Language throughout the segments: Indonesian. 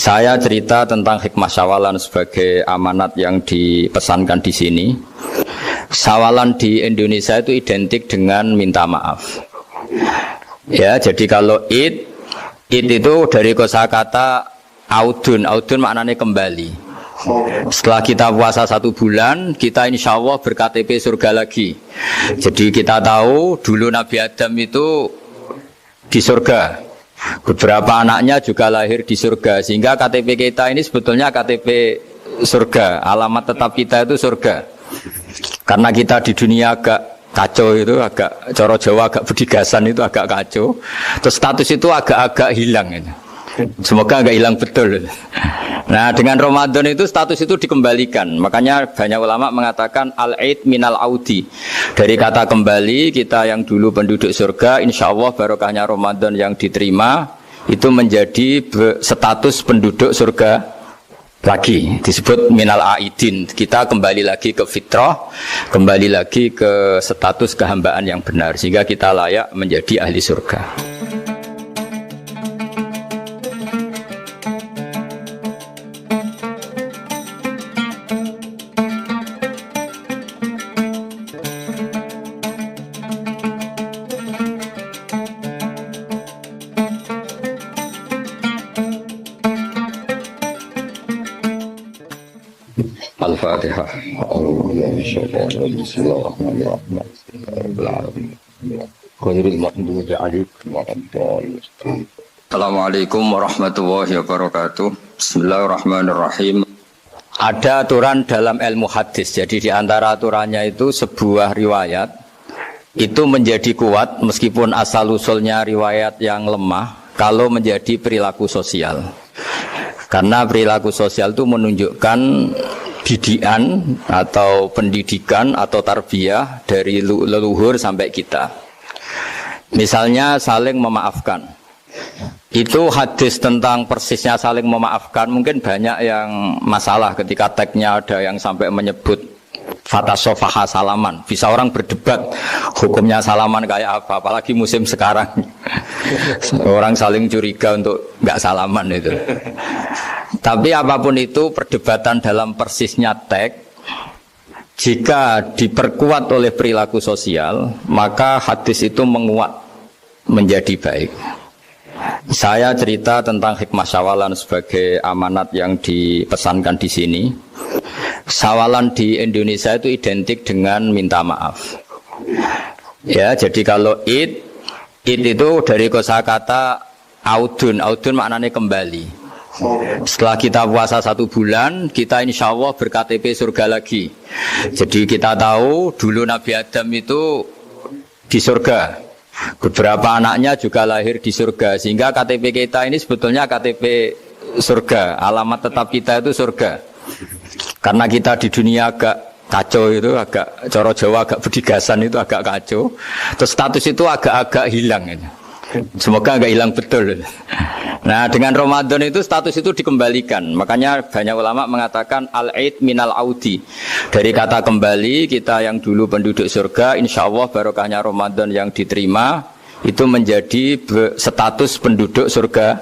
Saya cerita tentang hikmah syawalan sebagai amanat yang dipesankan di sini. Syawalan di Indonesia itu identik dengan minta maaf. Ya, jadi kalau id itu dari kosakata audun maknanya kembali. Setelah kita puasa 1 bulan, kita insya Allah ber-KTP surga lagi. Jadi kita tahu dulu Nabi Adam itu di surga. Beberapa anaknya juga lahir di surga. Sehingga KTP kita ini sebetulnya KTP surga. Alamat tetap kita itu surga. Karena kita di dunia agak kacau itu, agak coro Jawa, agak bedigasan itu agak kacau. Terus status itu agak-agak hilang itu. Semoga agak hilang betul. Nah, dengan Ramadan itu status itu dikembalikan. Makanya banyak ulama mengatakan al-aid minal audi. Dari kata kembali, kita yang dulu penduduk surga, insya Allah barokahnya Ramadan yang diterima itu menjadi status penduduk surga lagi. Disebut minal aidin. Kita kembali lagi ke fitrah, kembali lagi ke status kehambaan yang benar, sehingga kita layak menjadi ahli surga. Al-Fatihah. Assalamualaikum warahmatullahi wabarakatuh. Bismillahirrahmanirrahim. Ada aturan dalam ilmu hadis. Jadi di antara aturannya itu sebuah riwayat itu menjadi kuat meskipun asal-usulnya riwayat yang lemah kalau menjadi perilaku sosial. Karena perilaku sosial itu menunjukkan didikan atau pendidikan atau tarbiyah dari leluhur sampai kita. Misalnya saling memaafkan. Itu hadis tentang persisnya saling memaafkan mungkin banyak yang masalah ketika teksnya ada yang sampai menyebut fatasofaha salaman. Bisa orang berdebat hukumnya salaman kayak apa, apalagi musim sekarang. Orang saling curiga untuk nggak salaman itu. Tapi apapun itu perdebatan dalam persisnya teks, jika diperkuat oleh perilaku sosial, maka hadis itu menguat menjadi baik. Saya cerita tentang hikmah syawalan sebagai amanat yang dipesankan di sini. Syawalan di Indonesia itu identik dengan minta maaf. Ya, jadi kalau id itu dari kosakata audun maknanya kembali. Setelah kita puasa 1 bulan, kita insya Allah ber-KTP surga lagi. Jadi kita tahu dulu Nabi Adam itu di surga. Beberapa anaknya juga lahir di surga. Sehingga KTP kita ini sebetulnya KTP surga. Alamat tetap kita itu surga. Karena kita di dunia agak kacau itu, agak coro Jawa, agak bedigasan itu agak kacau. Terus status itu agak-agak hilang itu. Semoga agak hilang betul. Nah, dengan Ramadan itu status itu dikembalikan. Makanya banyak ulama mengatakan al-aid minal audi. Dari kata kembali, kita yang dulu penduduk surga, insya Allah barokahnya Ramadan yang diterima itu menjadi status penduduk surga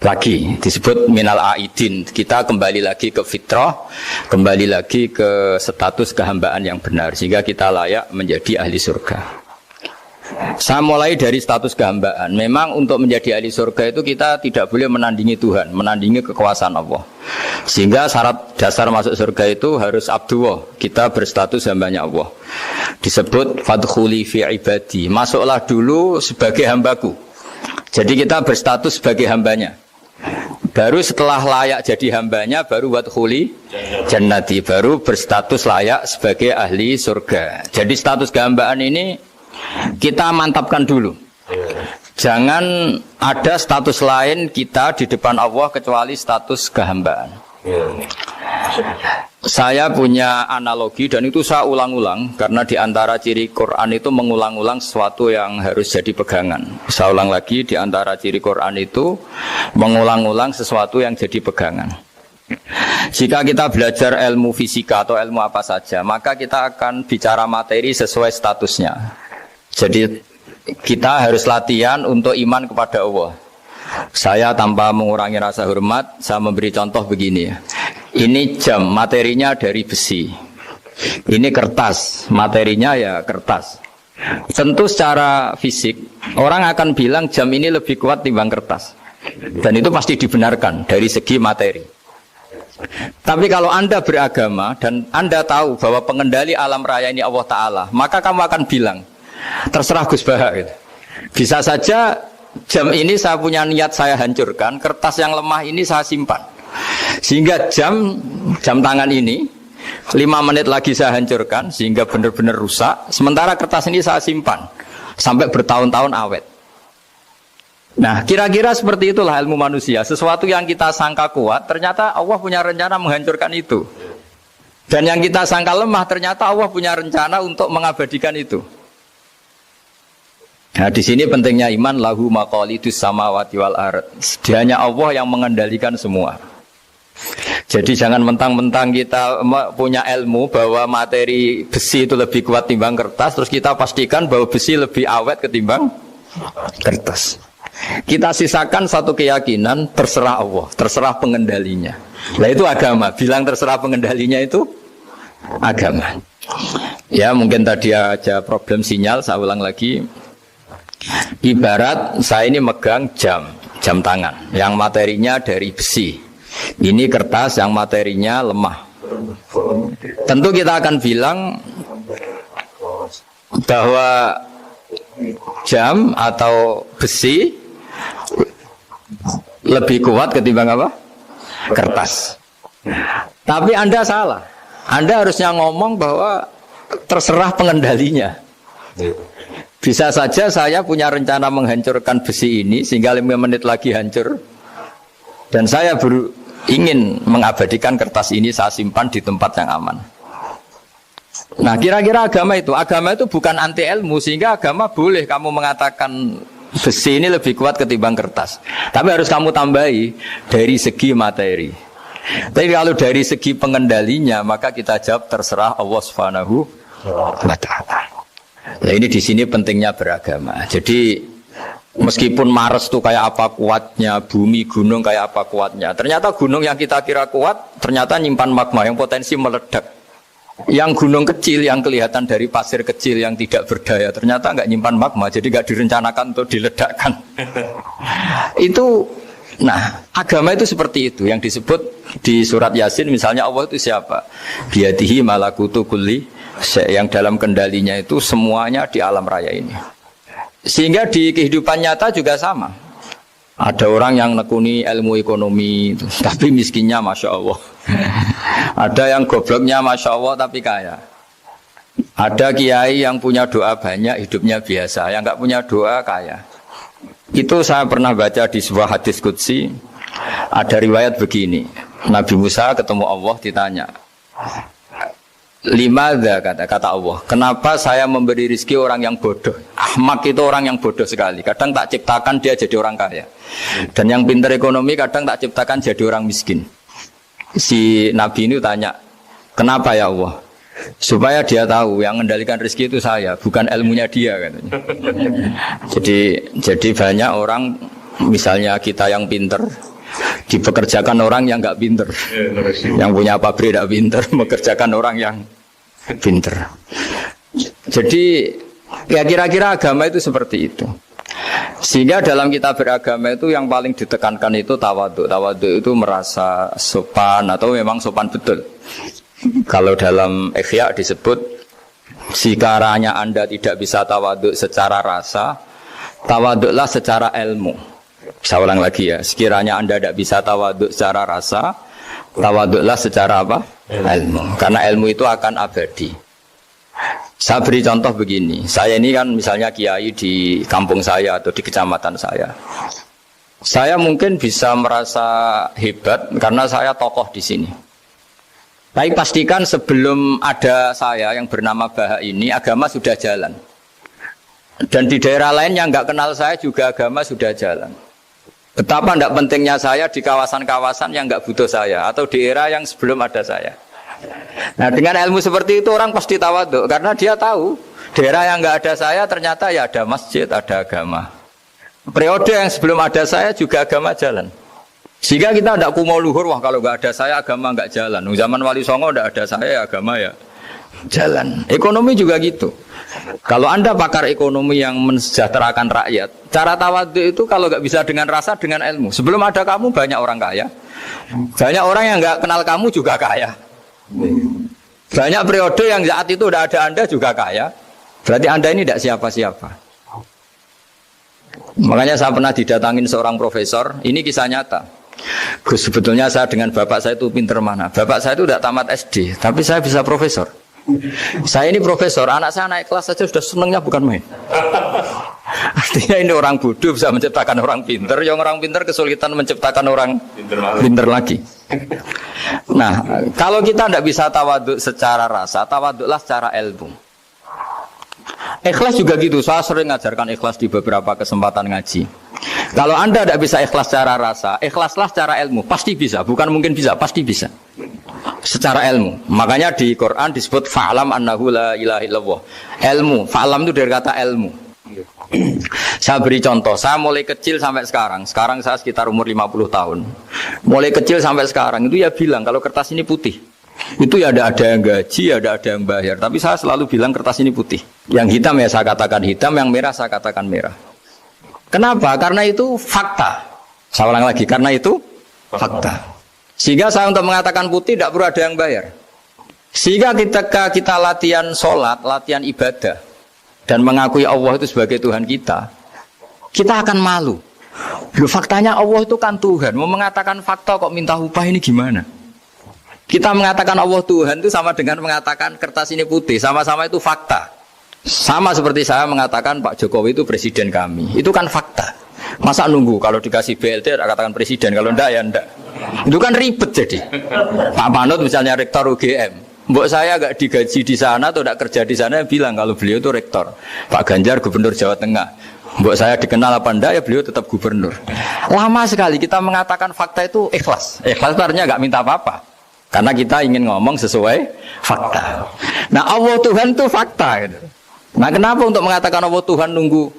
lagi. Disebut minal aidin. Kita kembali lagi ke fitrah, kembali lagi ke status kehambaan yang benar, sehingga kita layak menjadi ahli surga. Saya mulai dari status kehambaan. Memang untuk menjadi ahli surga itu kita tidak boleh menandingi Tuhan, menandingi kekuasaan Allah. Sehingga syarat dasar masuk surga itu harus abdullah. Kita berstatus hambanya Allah. Disebut fadkhuli fi ibadi. Masuklah dulu sebagai hambaku. Jadi kita berstatus sebagai hambanya. Baru setelah layak jadi hambanya, baru wadkhuli jannati, baru berstatus layak sebagai ahli surga. Jadi status kehambaan ini kita mantapkan dulu. Jangan ada status lain kita di depan Allah kecuali status kehambaan. Saya punya analogi dan itu saya ulang-ulang karena di antara ciri Quran itu mengulang-ulang sesuatu yang harus jadi pegangan. Saya ulang lagi, di antara ciri Quran itu mengulang-ulang sesuatu yang jadi pegangan. Jika kita belajar ilmu fisika atau ilmu apa saja, maka kita akan bicara materi sesuai statusnya. Jadi kita harus latihan untuk iman kepada Allah. Saya tanpa mengurangi rasa hormat, saya memberi contoh begini ya. Ini jam, materinya dari besi. Ini kertas, materinya ya kertas. Tentu secara fisik, orang akan bilang jam ini lebih kuat timbang kertas. Dan itu pasti dibenarkan dari segi materi. Tapi kalau Anda beragama dan Anda tahu bahwa pengendali alam raya ini Allah Ta'ala, maka kamu akan bilang, terserah Gus Baha gitu. Bisa saja jam ini saya punya niat saya hancurkan, kertas yang lemah ini saya simpan. Sehingga jam tangan ini 5 menit lagi saya hancurkan sehingga benar-benar rusak. Sementara kertas ini saya simpan sampai bertahun-tahun awet. Nah, kira-kira seperti itulah ilmu manusia. Sesuatu yang kita sangka kuat, ternyata Allah punya rencana menghancurkan itu. Dan yang kita sangka lemah, ternyata Allah punya rencana untuk mengabadikan itu. Nah, di sini pentingnya iman, lahu maqalidus samawati wal ard. Hanya Allah yang mengendalikan semua. Jadi jangan mentang-mentang kita punya ilmu bahwa materi besi itu lebih kuat timbang kertas, terus kita pastikan bahwa besi lebih awet ketimbang kertas. Kita sisakan satu keyakinan, terserah Allah, terserah pengendalinya. Nah itu agama, bilang terserah pengendalinya itu agama. Ya mungkin tadi aja problem sinyal, saya ulang lagi. Ibarat saya ini megang jam tangan yang materinya dari besi. Ini kertas yang materinya lemah. Tentu kita akan bilang bahwa jam atau besi lebih kuat ketimbang apa? Kertas. Tapi Anda salah. Anda harusnya ngomong bahwa terserah pengendalinya. Bisa saja saya punya rencana menghancurkan besi ini sehingga 5 menit lagi hancur. Dan saya ingin mengabadikan kertas ini, saya simpan di tempat yang aman. Nah kira-kira agama itu bukan anti ilmu, sehingga agama boleh kamu mengatakan besi ini lebih kuat ketimbang kertas. Tapi harus kamu tambahi dari segi materi. Tapi kalau dari segi pengendalinya, maka kita jawab terserah Allah Subhanahu wa Ta'ala. Nah ini di sini pentingnya beragama. Jadi meskipun Mars itu kayak apa kuatnya, bumi, gunung kayak apa kuatnya, ternyata gunung yang kita kira kuat ternyata nyimpan magma yang potensi meledak. Yang gunung kecil yang kelihatan dari pasir kecil yang tidak berdaya ternyata nggak nyimpan magma, jadi nggak direncanakan untuk diledakkan. Itu, nah agama itu seperti itu yang disebut di surat Yasin misalnya Allah itu siapa? Biyadihi malakutu kulli, yang dalam kendalinya itu semuanya di alam raya ini. Sehingga di kehidupan nyata juga sama. Ada orang yang nekuni ilmu ekonomi tapi miskinnya Masya Allah. Ada yang gobloknya Masya Allah tapi kaya. Ada kiai yang punya doa banyak hidupnya biasa, yang nggak punya doa kaya. Itu saya pernah baca di sebuah hadis qudsi. Ada riwayat begini, Nabi Musa ketemu Allah ditanya, Limadha kata Allah, kenapa saya memberi rezeki orang yang bodoh? Ahmak itu orang yang bodoh sekali. Kadang tak ciptakan dia jadi orang kaya. Dan yang pintar ekonomi kadang tak ciptakan jadi orang miskin. Si Nabi ini tanya, kenapa ya Allah? Supaya dia tahu yang mengendalikan rezeki itu saya, bukan ilmunya dia katanya. Jadi banyak orang, misalnya kita yang pintar dipekerjakan orang yang nggak pinter, yang punya pabrik tidak pinter, mengerjakan orang yang pinter. Jadi ya kira-kira agama itu seperti itu. Sehingga dalam kita beragama itu yang paling ditekankan itu tawadhu. Tawadhu itu merasa sopan atau memang sopan betul. Kalau dalam Ihya disebut sekiranya Anda tidak bisa tawadhu secara rasa, tawadhulah secara ilmu. Saya ulang lagi ya, sekiranya Anda tidak bisa tawaduk secara rasa, tawaduklah secara apa? Ilmu. Karena ilmu itu akan abadi. Saya beri contoh begini, saya ini kan misalnya kiai di kampung saya atau di kecamatan saya. Saya mungkin bisa merasa hebat karena saya tokoh di sini. Tapi pastikan sebelum ada saya yang bernama Baha ini, agama sudah jalan. Dan di daerah lain yang nggak kenal saya juga agama sudah jalan. Betapa tidak pentingnya saya di kawasan-kawasan yang nggak butuh saya atau di era yang sebelum ada saya. Nah dengan ilmu seperti itu orang pasti tawaduk karena dia tahu daerah yang nggak ada saya ternyata ya ada masjid, ada agama. Periode yang sebelum ada saya juga agama jalan. Sehingga kita tidak kumo luhur, wah kalau nggak ada saya agama nggak jalan. Zaman Wali Songo tidak ada saya agama ya jalan. Ekonomi juga gitu. Kalau Anda pakar ekonomi yang mensejahterakan rakyat, cara tawadhu itu kalau nggak bisa dengan rasa, dengan ilmu. Sebelum ada kamu banyak orang kaya, banyak orang yang nggak kenal kamu juga kaya. Banyak periode yang saat itu udah ada Anda juga kaya. Berarti Anda ini tidak siapa-siapa. Makanya saya pernah didatangin seorang profesor. Ini kisah nyata. Gus, sebetulnya saya dengan bapak saya itu pinter mana? Bapak saya itu tidak tamat SD, tapi saya bisa profesor. Saya ini profesor, anak saya naik kelas saja sudah senangnya bukan main. Artinya ini orang bodoh bisa menciptakan orang pinter, yang orang pinter kesulitan menciptakan orang pinter lagi. Nah, kalau kita tidak bisa tawaduk secara rasa, tawaduklah secara ilmu. Ikhlas juga gitu, saya sering ngajarkan ikhlas di beberapa kesempatan ngaji. Kalau Anda tidak bisa ikhlas secara rasa, ikhlaslah secara ilmu, pasti bisa, bukan mungkin bisa, pasti bisa. Secara ilmu. Makanya di Quran disebut fa'lam annahu la ilaha illallah. Ilmu, fa'lam itu dari kata ilmu. Saya beri contoh, saya mulai kecil sampai sekarang saya sekitar umur 50 tahun. Mulai kecil sampai sekarang itu ya bilang kalau kertas ini putih. Itu ya ada yang gaji, ada yang bayar. Tapi saya selalu bilang kertas ini putih. Yang hitam ya saya katakan hitam, yang merah saya katakan merah. Kenapa? Karena itu fakta. Saya ulang lagi, karena itu fakta. Sehingga saya untuk mengatakan putih tidak perlu ada yang bayar. Sehingga ketika kita latihan sholat, latihan ibadah, dan mengakui Allah itu sebagai Tuhan kita akan malu. Loh, faktanya Allah itu kan Tuhan. Mau mengatakan fakta kok minta upah ini gimana? Kita mengatakan Allah Tuhan itu sama dengan mengatakan kertas ini putih. Sama-sama itu fakta. Sama seperti saya mengatakan Pak Jokowi itu presiden kami. Itu kan fakta. Masa nunggu kalau dikasih BLT katakan presiden, kalau enggak ya enggak. Itu kan ribet jadi. Pak Manut misalnya rektor UGM. Mbok saya enggak digaji di sana atau enggak kerja di sana bilang kalau beliau itu rektor. Pak Ganjar gubernur Jawa Tengah. Mbok saya dikenal apa enggak ya beliau tetap gubernur. Lama sekali kita mengatakan fakta itu ikhlas. Ikhlas itu artinya enggak minta apa-apa. Karena kita ingin ngomong sesuai fakta. Nah Allah Tuhan itu fakta gitu. Nah kenapa untuk mengatakan Allah Tuhan nunggu?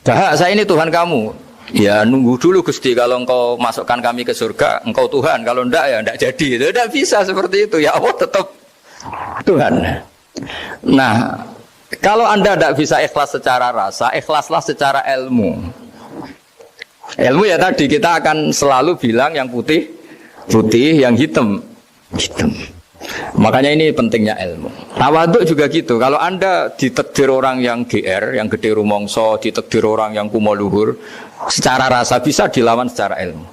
Dah saya ini Tuhan kamu. Ya nunggu dulu Gusti, kalau engkau masukkan kami ke surga, engkau Tuhan. Kalau enggak ya enggak jadi. Itu enggak bisa seperti itu. Ya Allah tetap Tuhan. Nah kalau Anda tidak bisa ikhlas secara rasa, ikhlaslah secara ilmu. Ilmu ya tadi kita akan selalu bilang yang putih, yang hitam. Makanya ini pentingnya ilmu. Tawaduk juga gitu. Kalau Anda ditakdir orang yang GR, yang gede rumongso, ditakdir orang yang kumo luhur, secara rasa bisa dilawan secara ilmu.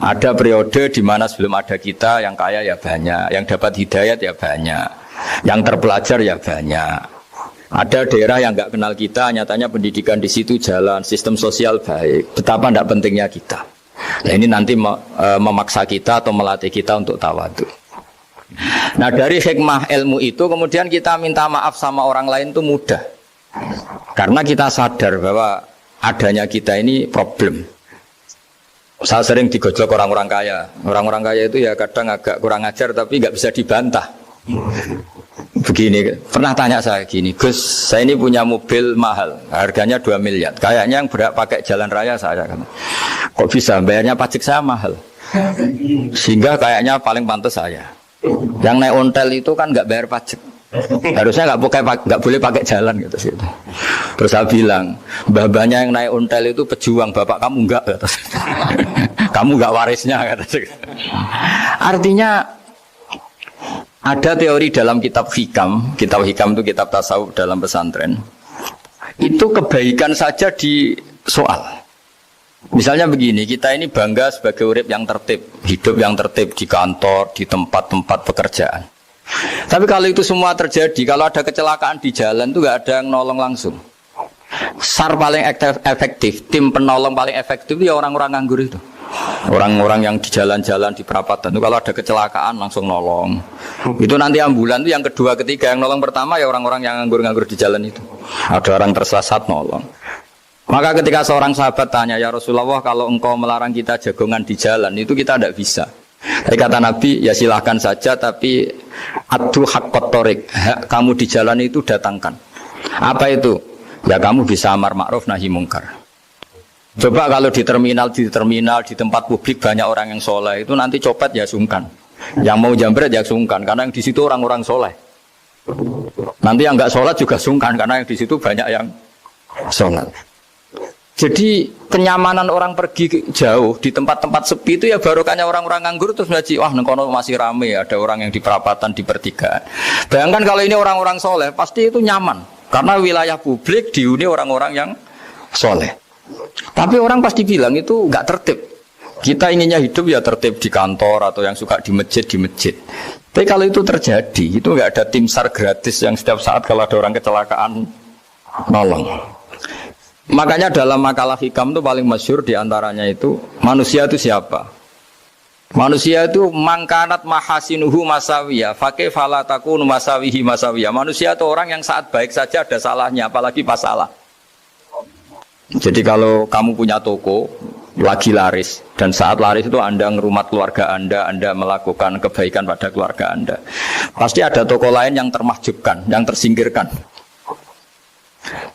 Ada periode di mana sebelum ada kita yang kaya ya banyak, yang dapat hidayat ya banyak, yang terpelajar ya banyak. Ada daerah yang nggak kenal kita, nyatanya pendidikan di situ jalan, sistem sosial baik. Betapa tidak pentingnya kita. Nah ini nanti memaksa kita atau melatih kita untuk tawadhu. Nah dari hikmah ilmu itu kemudian kita minta maaf sama orang lain itu mudah. Karena kita sadar bahwa adanya kita ini problem. Saya sering digojlok orang-orang kaya. Orang-orang kaya itu ya kadang agak kurang ajar tapi nggak bisa dibantah. Begini, pernah tanya saya gini, Gus, saya ini punya mobil mahal, harganya 2 miliar. Kayaknya yang berak pakai jalan raya saya kan. Kok bisa bayarnya pajak saya mahal? Sehingga kayaknya paling pantas saya. Yang naik ontel itu kan nggak bayar pajak. Harusnya nggak boleh pakai jalan gitu sih. Terus saya bilang, mbah-mbahnya yang naik ontel itu pejuang, bapak kamu enggak kata. Kamu nggak warisnya kata. Artinya ada teori dalam kitab hikam itu kitab tasawuf dalam pesantren. Itu kebaikan saja di soal. Misalnya begini, kita ini bangga sebagai urip yang tertib, hidup yang tertib di kantor, di tempat-tempat pekerjaan. Tapi kalau itu semua terjadi, kalau ada kecelakaan di jalan itu nggak ada yang nolong langsung. SAR paling efektif, tim penolong paling efektif itu ya orang-orang nganggur itu. Orang-orang yang di jalan-jalan di perapatan itu kalau ada kecelakaan langsung nolong. Itu nanti ambulan itu yang kedua, ketiga, yang nolong pertama ya orang-orang yang nganggur-nganggur di jalan itu. Ada orang tersesat nolong. Maka ketika seorang sahabat tanya, ya Rasulullah kalau engkau melarang kita jagongan di jalan itu kita tidak bisa. Tapi kata Nabi, ya silahkan saja tapi adu haqqat thoriq, hak kamu di jalan itu datangkan. Apa itu? Ya kamu bisa amar ma'ruf nahi mungkar. Coba kalau di terminal, di tempat publik banyak orang yang soleh, itu nanti copet ya sungkan. Yang mau jambret ya sungkan, karena yang di situ orang-orang soleh. Nanti yang nggak sholat juga sungkan, karena yang di situ banyak yang sholat. Jadi kenyamanan orang pergi jauh di tempat-tempat sepi itu ya barokahnya orang-orang nganggur terus ngaji, wah nengkono masih rame, ada orang yang di perapatan, di pertigaan. Bayangkan kalau ini orang-orang soleh, pasti itu nyaman, karena wilayah publik dihuni orang-orang yang soleh. Tapi orang pasti bilang itu nggak tertib. Kita inginnya hidup ya tertib di kantor atau yang suka di masjid, di masjid. Tapi kalau itu terjadi, itu nggak ada tim SAR gratis yang setiap saat kalau ada orang kecelakaan nolong. Makanya dalam makalah hikam itu paling masyhur diantaranya itu manusia itu siapa? Manusia itu mangkanat mahasinuhu masawiyah, fakih falatakun masawihi masawiyah. Manusia itu orang yang saat baik saja ada salahnya, apalagi pas salah. Jadi kalau kamu punya toko lagi laris dan saat laris itu Anda ngerumat keluarga Anda melakukan kebaikan pada keluarga Anda, pasti ada toko lain yang termahjubkan, yang tersingkirkan.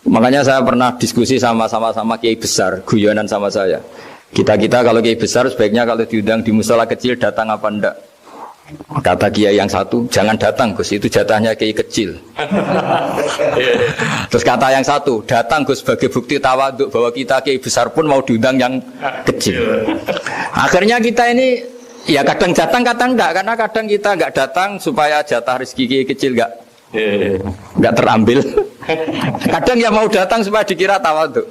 Makanya saya pernah diskusi sama kiai besar, guyonan sama saya. Kita kalau kiai besar sebaiknya kalau diundang di musola kecil datang apa enggak? Kata kiai yang satu, jangan datang Gus, itu jatahnya kiai kecil. Terus kata yang satu, datang Gus sebagai bukti tawaduk bahwa kita kiai besar pun mau diundang yang kecil. Akhirnya kita ini ya kadang datang kadang enggak, karena kadang kita enggak datang supaya jatah rezeki kiai kecil enggak terambil. Kadang ya mau datang supaya dikira tawaduk.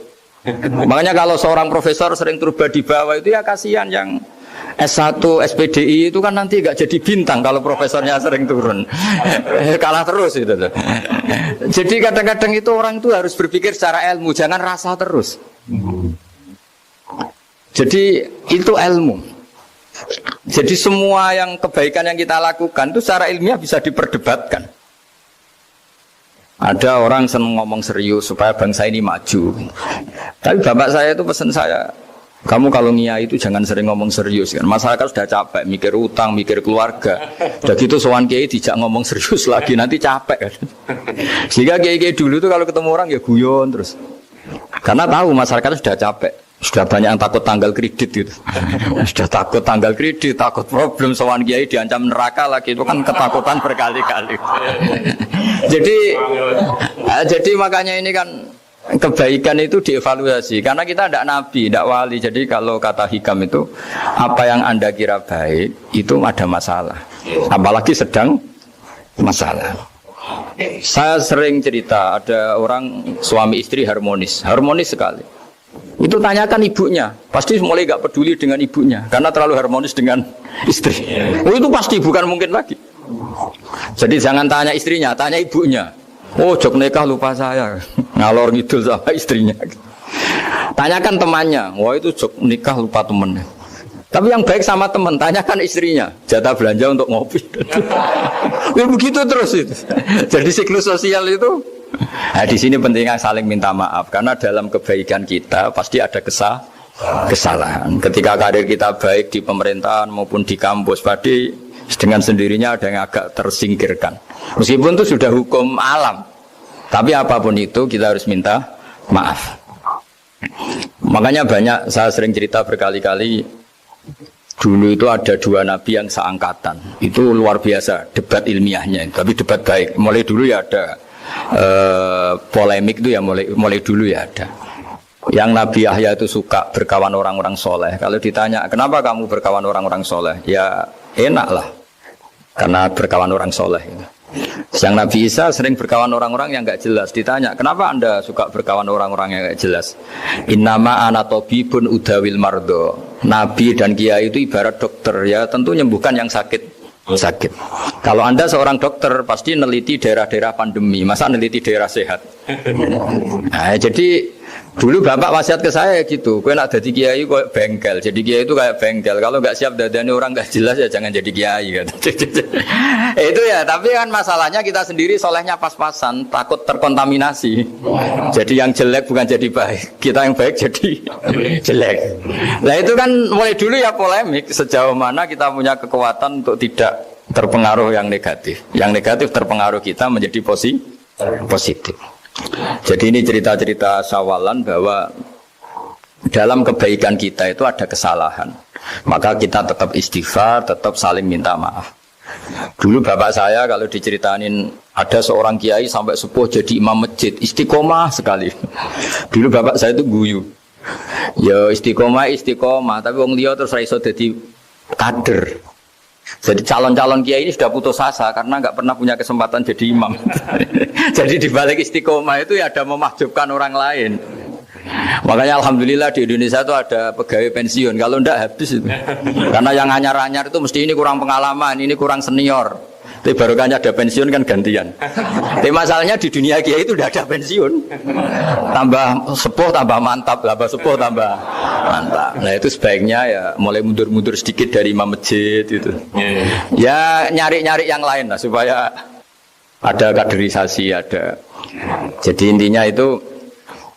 Makanya kalau seorang profesor sering turba di bawah itu ya kasihan yang S1, SPDI itu kan nanti enggak jadi bintang kalau profesornya sering turun. Kalah terus itu. Jadi kadang-kadang itu orang itu harus berpikir secara ilmu, jangan rasa terus. Jadi itu ilmu. Jadi semua yang kebaikan yang kita lakukan itu secara ilmiah bisa diperdebatkan. Ada orang senang ngomong serius supaya bangsa ini maju. Tapi bapak saya itu pesan saya, kamu kalau ngiyai itu jangan sering ngomong serius kan. Masyarakat sudah capek mikir utang, mikir keluarga. Udah gitu sowan kiai dijak ngomong serius lagi nanti capek kan. Sehingga kiai dulu tuh kalau ketemu orang ya guyon terus. Karena tahu masyarakat sudah capek. Sudah banyak yang takut tanggal kredit gitu. Sudah takut tanggal kredit, takut problem sowan kiai diancam neraka lagi, itu kan ketakutan berkali-kali. Jadi makanya ini kan kebaikan itu dievaluasi karena kita tidak nabi, tidak wali. Jadi kalau kata hikam itu apa yang Anda kira baik itu ada masalah. Apalagi sedang masalah. Saya sering cerita ada orang suami istri harmonis sekali. Itu tanyakan ibunya, pasti mulai gak peduli dengan ibunya karena terlalu harmonis dengan istri. Oh itu pasti bukan mungkin lagi. Jadi jangan tanya istrinya, tanya ibunya. Oh jok nikah lupa saya, ngalor ngidul sama istrinya. Tanyakan temannya, wah itu jok nikah lupa temennya. Tapi yang baik sama teman, tanyakan istrinya, jatah belanja untuk ngopi. Ya begitu terus itu. Jadi siklus sosial itu. Nah, di sini pentingnya saling minta maaf karena dalam kebaikan kita pasti ada kesalahan. Ketika karir kita baik di pemerintahan maupun di kampus, pasti dengan sendirinya ada yang agak tersingkirkan. Meskipun itu sudah hukum alam, tapi apapun itu kita harus minta maaf. Makanya banyak saya sering cerita berkali-kali. Dulu itu ada dua nabi yang seangkatan. Itu luar biasa debat ilmiahnya, tapi debat baik. Mulai dulu ya ada polemik itu ya mulai dulu ya ada. Yang Nabi Yahya itu suka berkawan orang-orang soleh. Kalau ditanya kenapa kamu berkawan orang-orang soleh, ya enak lah karena berkawan orang soleh. Yang Nabi Isa sering berkawan orang-orang yang nggak jelas. Ditanya kenapa Anda suka berkawan orang-orang yang nggak jelas, innama ana tabibun udawil mardo. Nabi dan kiai itu ibarat dokter, ya tentu menyembuhkan yang sakit. Kalau Anda seorang dokter pasti neliti daerah-daerah pandemi, masa neliti daerah sehat. Nah, jadi dulu bapak wasiat ke saya gitu, kowe nak dadi kiai kok bengkel. Jadi kiai itu kayak bengkel, kalau nggak siap dadani orang nggak jelas ya jangan jadi kiai kan. Itu ya, tapi kan masalahnya kita sendiri solehnya pas-pasan, takut terkontaminasi. Jadi yang jelek bukan jadi baik, kita yang baik jadi jelek. Nah itu kan mulai dulu ya polemik, sejauh mana kita punya kekuatan untuk tidak terpengaruh yang negatif. Yang negatif terpengaruh kita menjadi positif. Jadi ini cerita-cerita sawalan bahwa dalam kebaikan kita itu ada kesalahan, maka kita tetap istighfar, tetap saling minta maaf. Dulu bapak saya kalau diceritain ada seorang kiai sampai sepuh jadi imam masjid, istiqomah sekali. Dulu bapak saya itu guyu. Ya istiqomah, tapi wong liya terus ra iso dadi kader. Jadi calon-calon kiai ini sudah putus asa karena nggak pernah punya kesempatan jadi imam. Jadi di balik istiqomah itu ya ada memahjubkan orang lain. Makanya alhamdulillah di Indonesia itu ada pegawai pensiun. Kalau enggak habis itu. Karena yang anyar-anyar itu mesti ini kurang pengalaman, ini kurang senior. Tapi baru kan ada pensiun kan gantian. Tapi masalahnya di dunia kiai itu udah ada pensiun. Tambah sepuh tambah mantap, tambah sepuh tambah mantap. Nah itu sebaiknya ya mulai mundur-mundur sedikit dari imam masjid itu. Ya nyari-nyari yang lain lah supaya ada kaderisasi, ada. Jadi intinya itu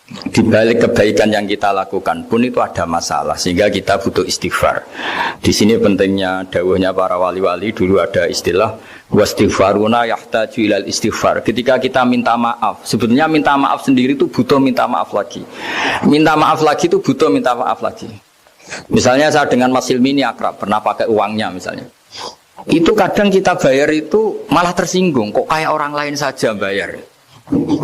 di balik kebaikan yang kita lakukan pun itu ada masalah sehingga kita butuh istighfar. Di sini pentingnya dawuhnya para wali-wali, dulu ada istilah wastighfaruna yahtaju ilal istighfar. Ketika kita minta maaf, sebetulnya minta maaf sendiri itu butuh minta maaf lagi. Minta maaf lagi itu butuh minta maaf lagi. Misalnya saya dengan Mas Hilmi ini akrab, pernah pakai uangnya misalnya. Itu kadang kita bayar itu malah tersinggung, kok kayak orang lain saja bayar.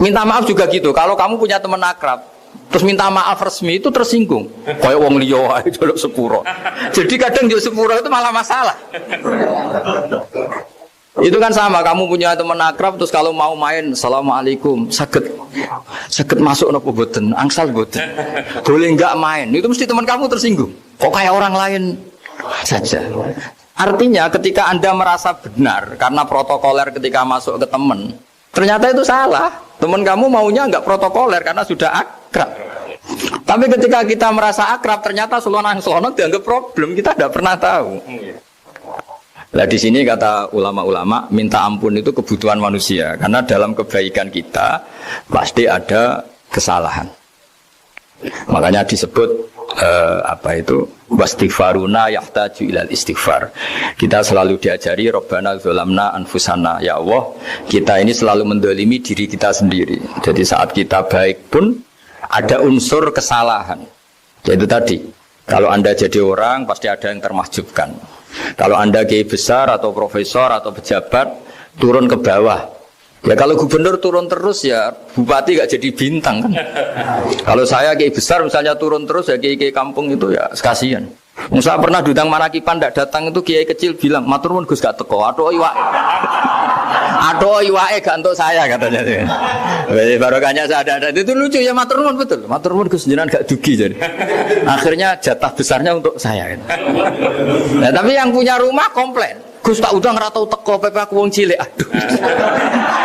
Minta maaf juga gitu. Kalau kamu punya teman akrab, terus minta maaf resmi itu tersinggung. Kayak wong liya ae jaluk sepuro. Jadi kadang jaluk sepuro itu malah masalah. Itu kan sama, kamu punya teman akrab terus kalau mau main, assalamualaikum, saged masuk napa boten, angsal boten. Boleh enggak main? Itu mesti teman kamu tersinggung. Kok kayak orang lain saja. Artinya ketika Anda merasa benar karena protokoler ketika masuk ke teman, ternyata itu salah. Teman kamu maunya enggak protokoler karena sudah akrab. Tapi ketika kita merasa akrab, ternyata selonang-selonang dianggap problem. Kita tidak pernah tahu. Nah di sini kata ulama-ulama, minta ampun itu kebutuhan manusia. Karena dalam kebaikan kita pasti ada kesalahan. Makanya disebut wastighfaruna yahtaju ilal istighfar. Kita selalu diajari Rabbana dzalamna anfusana, ya Allah kita ini selalu mendolimi diri kita sendiri. Jadi saat kita baik pun ada unsur kesalahan. Yaitu tadi, kalau Anda jadi orang pasti ada yang termahjubkan. Kalau Anda kiai besar atau profesor atau pejabat turun ke bawah, ya kalau gubernur turun terus ya bupati gak jadi bintang kan. Kalau saya kiai besar misalnya turun terus ya kiai kampung itu ya kasihan. Saya pernah diundang Manakipan tidak datang itu kiai kecil bilang matur nuwun Gus gak teko. Aduh iwake gak untuk saya katanya. Barokahnya saya ada itu lucu ya, matur nuwun betul. Matur nuwun Gus jenengan gak dugi jadi. Akhirnya jatah besarnya untuk saya. Nah, tapi yang punya rumah komplain. Gus tak udah ngeratau teko PP aku wong cilik. Aduh.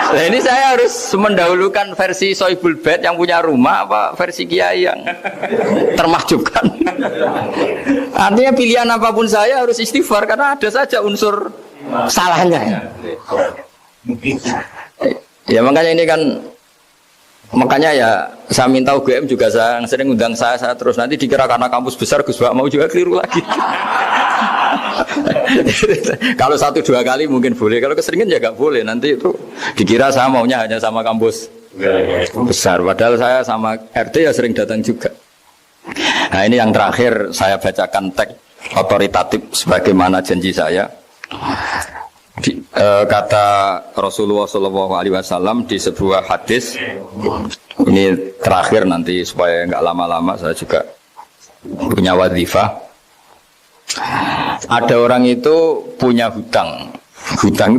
Nah ini saya harus mendahulukan versi Sohibul Bait yang punya rumah apa versi kiai yang termahjubkan. Artinya pilihan apapun saya harus istighfar karena ada saja unsur salahnya. Ya makanya ini kan, makanya ya saya minta UGM juga saya sering undang saya terus, nanti dikira karena kampus besar Gus Bak mau juga keliru lagi. Kalau 1-2 kali mungkin boleh, kalau keseringan ya gak boleh, nanti itu dikira saya maunya hanya sama kampus besar, padahal saya sama RT ya sering datang juga. Nah ini yang terakhir saya bacakan teks otoritatif sebagaimana janji saya. Kata Rasulullah SAW di sebuah hadis, ini terakhir nanti supaya nggak lama-lama saya juga punya wadhifah. Ada orang itu punya hutang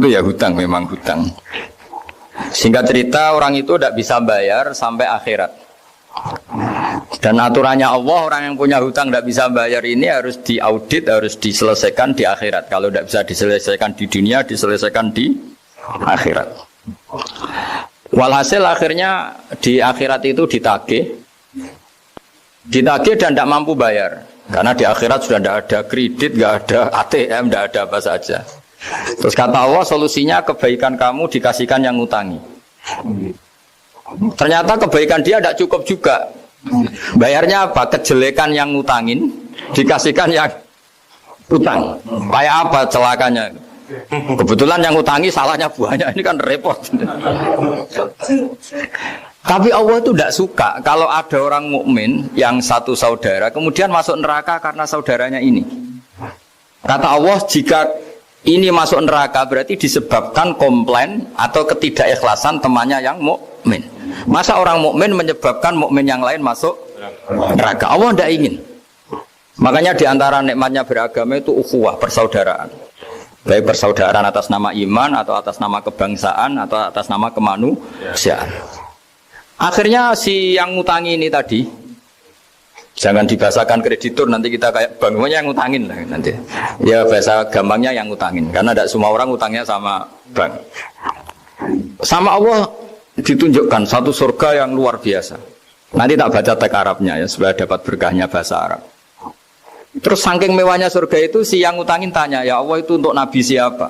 itu ya hutang, memang hutang. Singkat cerita orang itu tidak bisa bayar sampai akhirat. Dan aturannya Allah, orang yang punya hutang tidak bisa bayar ini harus diaudit, harus diselesaikan di akhirat. Kalau tidak bisa diselesaikan di dunia, diselesaikan di akhirat. Walhasil akhirnya di akhirat itu ditagih dan tidak mampu bayar. Karena di akhirat sudah tidak ada kredit, tidak ada ATM, tidak ada apa saja. Terus kata Allah, solusinya kebaikan kamu dikasihkan yang ngutangi. Ternyata kebaikan dia tidak cukup juga. Bayarnya apa? Kejelekan yang ngutangin dikasihkan yang utang. Kayak apa celakanya? Kebetulan yang ngutangi salahnya banyak, ini kan repot. Tapi Allah itu tidak suka kalau ada orang mukmin yang satu saudara kemudian masuk neraka karena saudaranya ini. Kata Allah, jika ini masuk neraka berarti disebabkan komplain atau ketidakikhlasan temannya yang mukmin. Masa orang mukmin menyebabkan mukmin yang lain masuk neraka? Allah tidak ingin. Makanya diantara nikmatnya beragama itu ukhuwah, persaudaraan. Baik persaudaraan atas nama iman atau atas nama kebangsaan atau atas nama kemanusiaan. Akhirnya si yang ngutangi ini tadi, jangan dibahasakan kreditur, nanti kita kayak bank, yang ngutangin lah nanti. Ya bahasa gampangnya yang ngutangin, karena tidak semua orang ngutangnya sama bank. Sama Allah ditunjukkan satu surga yang luar biasa. Nanti tak baca teks Arabnya ya, supaya dapat berkahnya bahasa Arab. Terus saking mewahnya surga itu, si yang ngutangin tanya, ya Allah itu untuk nabi siapa?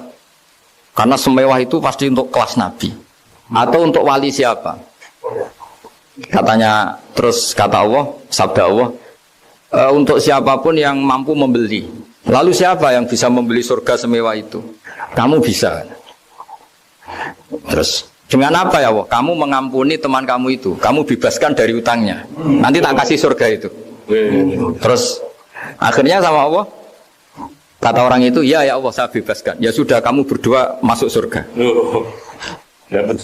Karena semewah itu pasti untuk kelas nabi. Atau untuk wali siapa? Katanya, terus kata Allah, sabda Allah, untuk siapapun yang mampu membeli. Lalu siapa yang bisa membeli surga semewah itu? Kamu bisa. Terus dengan apa ya Allah? Kamu mengampuni teman kamu itu, kamu bebaskan dari utangnya. Nanti tak kasih surga itu. Terus akhirnya sama Allah, kata orang itu, ya Allah saya bebaskan. Ya sudah, kamu berdua masuk surga.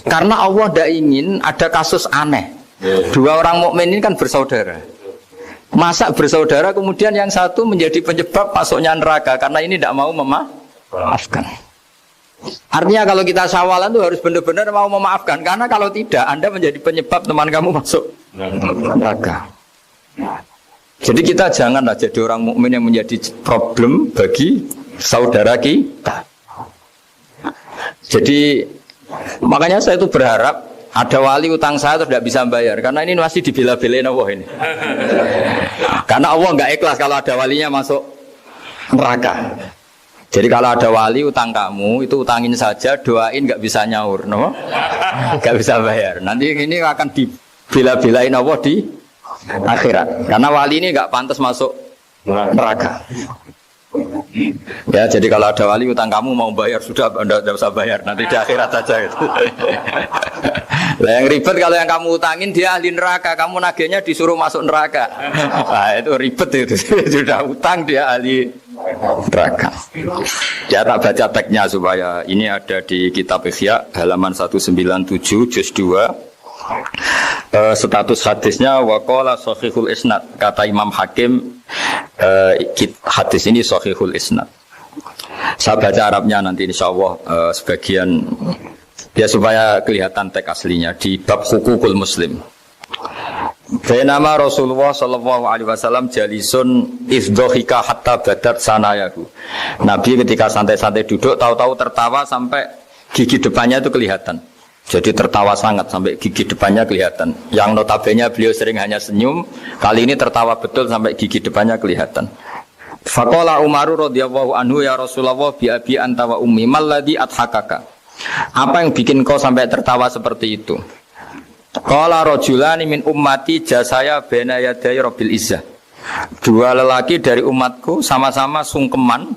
Karena Allah tidak ingin ada kasus aneh. Dua orang mukmin ini kan bersaudara. Masa bersaudara kemudian yang satu menjadi penyebab masuknya neraka karena ini tidak mau memaafkan. Artinya kalau kita sawalan itu harus benar-benar mau memaafkan, karena kalau tidak Anda menjadi penyebab teman kamu masuk neraka. Jadi kita janganlah jadi orang mukmin yang menjadi problem bagi saudara kita. Jadi makanya saya itu berharap ada wali utang saya terus tidak bisa bayar, karena ini masih dibela-belain Allah ini. Karena Allah nggak ikhlas kalau ada walinya masuk neraka. Jadi kalau ada wali utang kamu itu utangin saja, doain nggak bisa nyaur, no? Nggak bisa bayar. Nanti ini akan dibela-belain Allah di akhirat. Karena wali ini nggak pantas masuk neraka. Ya, jadi kalau ada wali utang kamu mau bayar, sudah Anda tidak usah bayar, nanti di akhirat saja gitu. Lah yang ribet kalau yang kamu utangin dia ahli neraka, kamu nagihnya disuruh masuk neraka. Nah, itu ribet itu. Sudah utang dia ahli neraka. Ya tak baca teksnya supaya ini ada di kitab Ihya halaman 197 juz 2. Status hadisnya waqala sahihul isnad, kata Imam Hakim, hadis ini sahihul isnad. Saya baca Arabnya nanti insyaallah sebagian ya supaya kelihatan teks aslinya di bab hukukul muslim. Bainama Rasulullah sallallahu alaihi wasallam jalisun izdhika hatta badat sanayahu. Nabi ketika santai-santai duduk tahu-tahu tertawa sampai gigi depannya itu kelihatan. Jadi tertawa sangat sampai gigi depannya kelihatan. Yang notabene beliau sering hanya senyum, kali ini tertawa betul sampai gigi depannya kelihatan. Faqala Umar radhiyallahu anhu, ya Rasulullah bi abi anta wa ummi malladhi adhakaka. Apa yang bikin kau sampai tertawa seperti itu? Qala rajulani min ummati jasaya baina yaday rabbil izzah. Dua lelaki dari umatku sama-sama sungkeman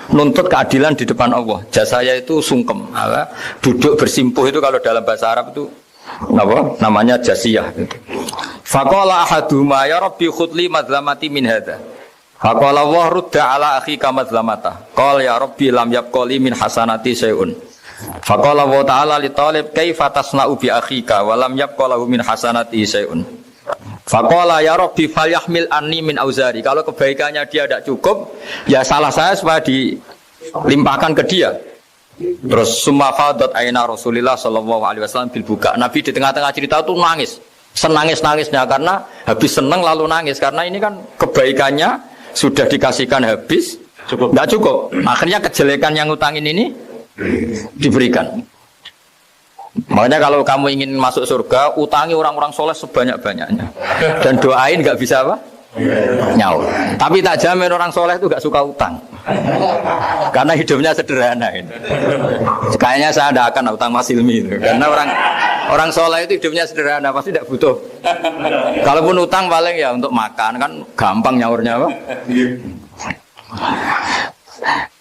nuntut keadilan di depan Allah. Jasaya itu sungkem, duduk bersimpuh itu kalau dalam bahasa Arab itu apa? Namanya jasiyah gitu. Faqala ahaduhuma ya rabbi khudli madlamati min hadza. Faqala wa rudda ala akhika madlamata. Qala ya rabbi lam yabqali min hasanati syai'un. Faqala wa ta'ala li talib kaifa tasna'u bi akhika wa lam yabqalahu min hasanati syai'un. Faqala ya rabbi falyahmil anni min auzari. Kalau kebaikannya dia tidak cukup, ya salah saya supaya dilimpahkan ke dia. Terus summa fadat aina Rasulillah sallallahu alaihi wasallam bil buka. Nabi di tengah-tengah cerita itu nangis. Senangis-nangisnya karena habis senang lalu nangis karena ini kan kebaikannya sudah dikasihkan habis, enggak cukup. Akhirnya kejelekan yang utangin ini diberikan. Makanya kalau kamu ingin masuk surga, utangi orang-orang soleh sebanyak-banyaknya. Dan doain nggak bisa apa? Nyaur. Tapi tak jamin orang soleh itu nggak suka utang. Karena hidupnya sederhana ini. Kayaknya saya tidak akan utang Mas Ilmi itu. Karena orang soleh itu hidupnya sederhana, pasti tidak butuh. Kalaupun utang paling ya untuk makan, kan gampang nyaurnya apa?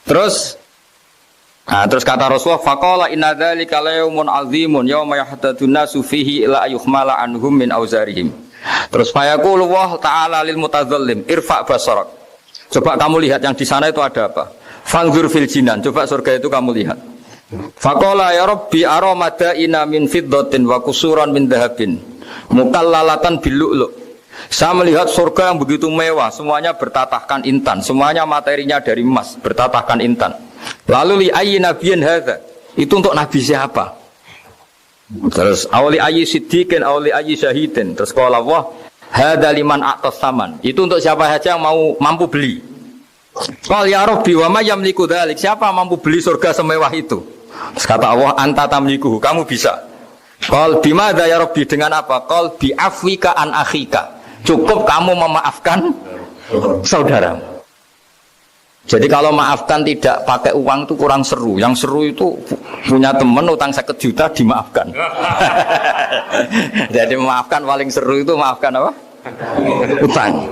Terus Nah, terus kata Rasulullah, faqala inna dzalika layaumun azimun yauma yahtadun nasu fihi ila ayuhmala anhum min auzarihim. Terus fayaqulu Allah ta'ala lil mutadzallim, irfa basarak. Coba kamu lihat yang di sana itu ada apa? Fanzur fil jinan, coba surga itu kamu lihat. Faqala ya rabbi ara madaina min fiddatin wa qusuran min dhahabin mukallalatan bil lu'lu'. Saya melihat surga yang begitu mewah, semuanya bertatahkan intan, semuanya materinya dari emas, bertatahkan intan. Lalu li ayyi nabiyyin hadza? Itu untuk nabi siapa? Terus awli ayyi siddiqin awli ayyi syahidin. Terus qala Allah hadza liman a'tas saman. Itu untuk siapa saja yang mampu beli. Qal ya rabbi wa may yamliku dzalik? Siapa mampu beli surga semewah itu? Terus kata Allah, anta tamliku, kamu bisa. Qal bimadza ya Rabbi, dengan apa? Qal bi afwika an akhika. Cukup kamu memaafkan saudara. Jadi kalau maafkan tidak pakai uang itu kurang seru. Yang seru itu punya teman utang 1 juta dimaafkan. Jadi memaafkan paling seru itu maafkan apa? Utang.